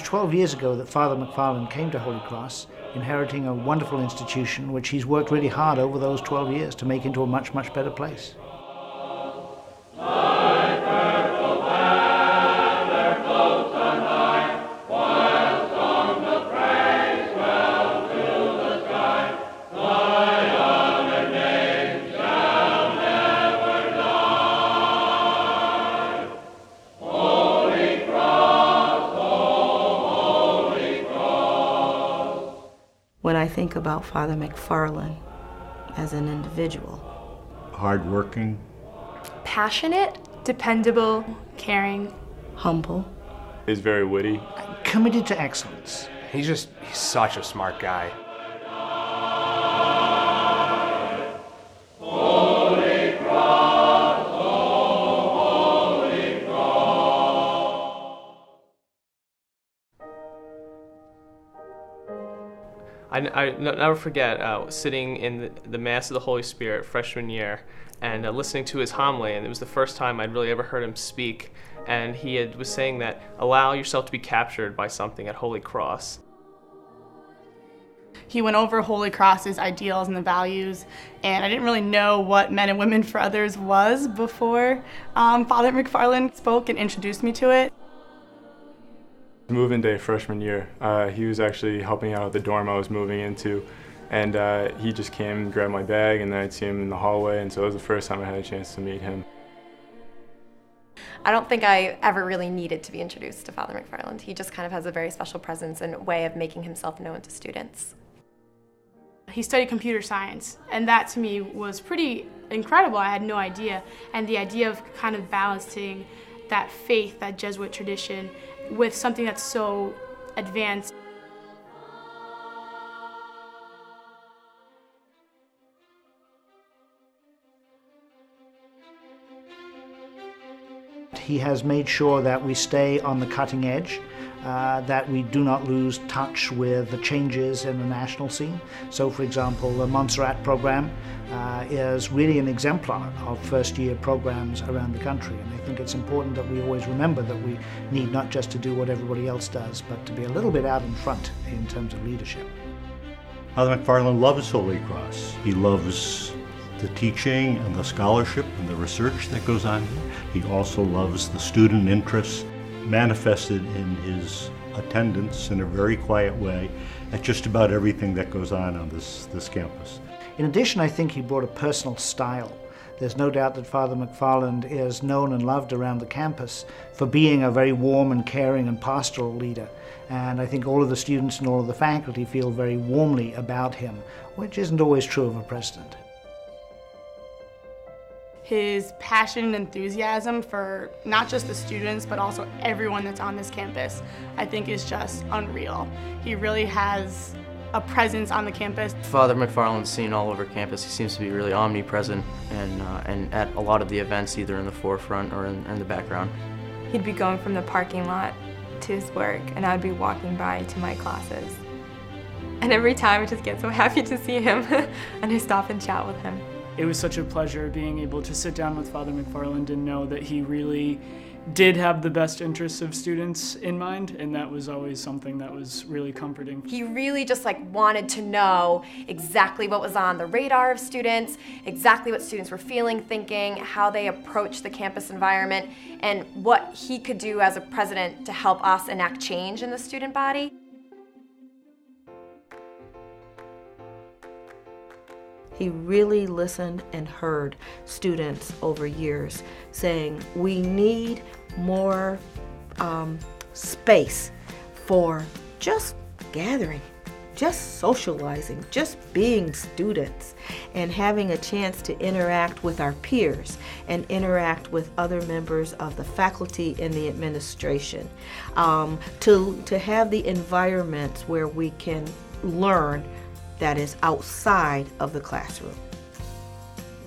12 years ago that Father McFarland came to Holy Cross, inheriting a wonderful institution which he's worked really hard over those 12 years to make into a much, much better place. When I think about Father McFarland as an individual. Hardworking. Passionate. Dependable. Caring. Humble. He's very witty. Committed to excellence. He's such a smart guy. I never forget sitting in the Mass of the Holy Spirit freshman year and listening to his homily, and it was the first time I'd really ever heard him speak, and he was saying that allow yourself to be captured by something at Holy Cross. He went over Holy Cross's ideals and the values, and I didn't really know what Men and Women for Others was before Father McFarland spoke and introduced me to it. Move-in day freshman year, he was actually helping out at the dorm I was moving into, and he just came and grabbed my bag, and then I'd see him in the hallway, and so it was the first time I had a chance to meet him. I don't think I ever really needed to be introduced to Father McFarland. He just kind of has a very special presence and way of making himself known to students. He studied computer science, and that to me was pretty incredible. I had no idea, and the idea of kind of balancing that faith, that Jesuit tradition, with something that's so advanced. He has made sure that we stay on the cutting edge, that we do not lose touch with the changes in the national scene. So, for example, the Montserrat program is really an exemplar of first-year programs around the country, and I think it's important that we always remember that we need not just to do what everybody else does, but to be a little bit out in front in terms of leadership. Father McFarland loves Holy Cross. He loves the teaching and the scholarship and the research that goes on here. He also loves the student interest manifested in his attendance in a very quiet way at just about everything that goes on this campus. In addition, I think he brought a personal style. There's no doubt that Father McFarland is known and loved around the campus for being a very warm and caring and pastoral leader. And I think all of the students and all of the faculty feel very warmly about him, which isn't always true of a president. His passion and enthusiasm for not just the students, but also everyone that's on this campus, I think is just unreal. He really has a presence on the campus. Father McFarland's seen all over campus. He seems to be really omnipresent and at a lot of the events, either in the forefront or in the background. He'd be going from the parking lot to his work, and I'd be walking by to my classes. And every time I just get so happy to see him, and I stop and chat with him. It was such a pleasure being able to sit down with Father McFarland and know that he really did have the best interests of students in mind, and that was always something that was really comforting. He really just wanted to know exactly what was on the radar of students, exactly what students were feeling, thinking, how they approach the campus environment, and what he could do as a president to help us enact change in the student body. He really listened and heard students over years saying, we need more space for just gathering, just socializing, just being students, and having a chance to interact with our peers and interact with other members of the faculty and the administration, to have the environments where we can learn that is outside of the classroom.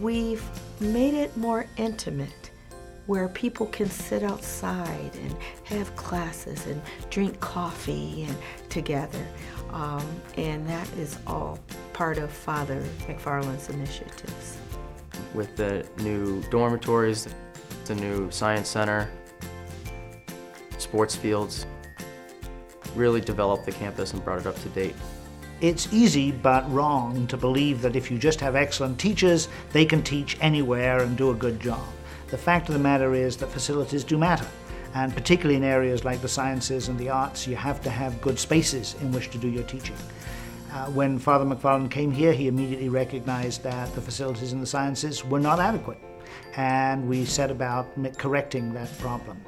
We've made it more intimate, where people can sit outside and have classes and drink coffee and together. And that is all part of Father McFarland's initiatives. With the new dormitories, the new science center, sports fields, really developed the campus and brought it up to date. It's easy but wrong to believe that if you just have excellent teachers, they can teach anywhere and do a good job. The fact of the matter is that facilities do matter, and particularly in areas like the sciences and the arts, you have to have good spaces in which to do your teaching. When Father McFarland came here, he immediately recognized that the facilities in the sciences were not adequate, and we set about correcting that problem.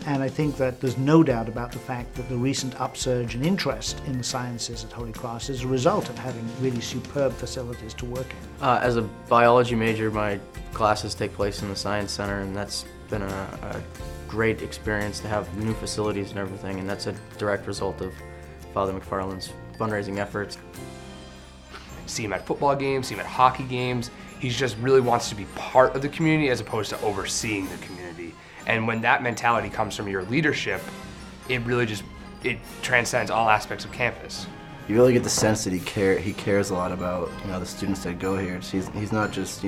And I think that there's no doubt about the fact that the recent upsurge in interest in the sciences at Holy Cross is a result of having really superb facilities to work in. As a biology major, my classes take place in the Science Center, and that's been a great experience to have new facilities and everything, and that's a direct result of Father McFarland's fundraising efforts. See him at football games, see him at hockey games. He just really wants to be part of the community as opposed to overseeing the community. And when that mentality comes from your leadership, it really it transcends all aspects of campus. You really get the sense that he cares a lot about, the students that go here. He's not just,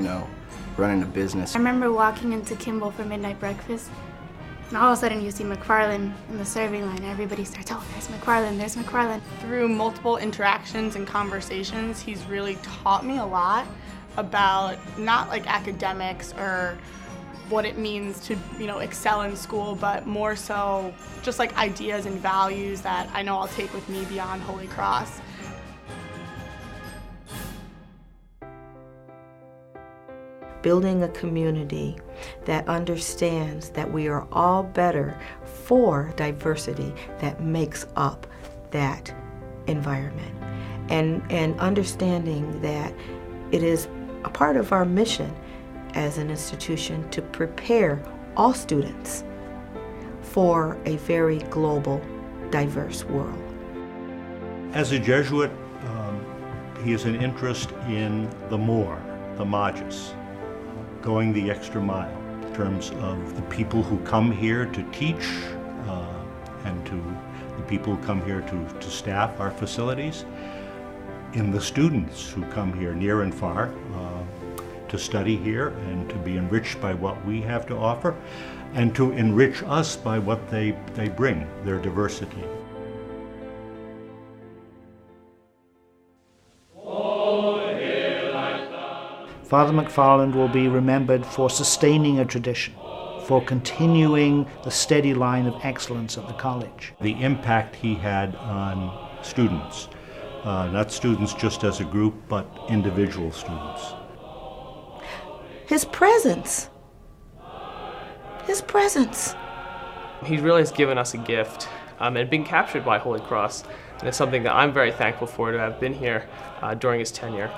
running a business. I remember walking into Kimball for midnight breakfast, and all of a sudden you see McFarland in the serving line. Everybody starts, oh, there's McFarland, there's McFarland. Through multiple interactions and conversations, he's really taught me a lot about not like academics or what it means to, excel in school, but more so just like ideas and values that I know I'll take with me beyond Holy Cross. Building a community that understands that we are all better for diversity that makes up that environment. And understanding that it is a part of our mission as an institution to prepare all students for a very global, diverse world. As a Jesuit, he has an interest in the more, the magis, going the extra mile in terms of the people who come here to teach and to the people who come here to staff our facilities, in the students who come here near and far to study here and to be enriched by what we have to offer, and to enrich us by what they bring, their diversity. Father McFarland will be remembered for sustaining a tradition, for continuing the steady line of excellence at the college. The impact he had on students, not students just as a group, but individual students. His presence. His presence. He really has given us a gift and been captured by Holy Cross, and it's something that I'm very thankful for to have been here during his tenure.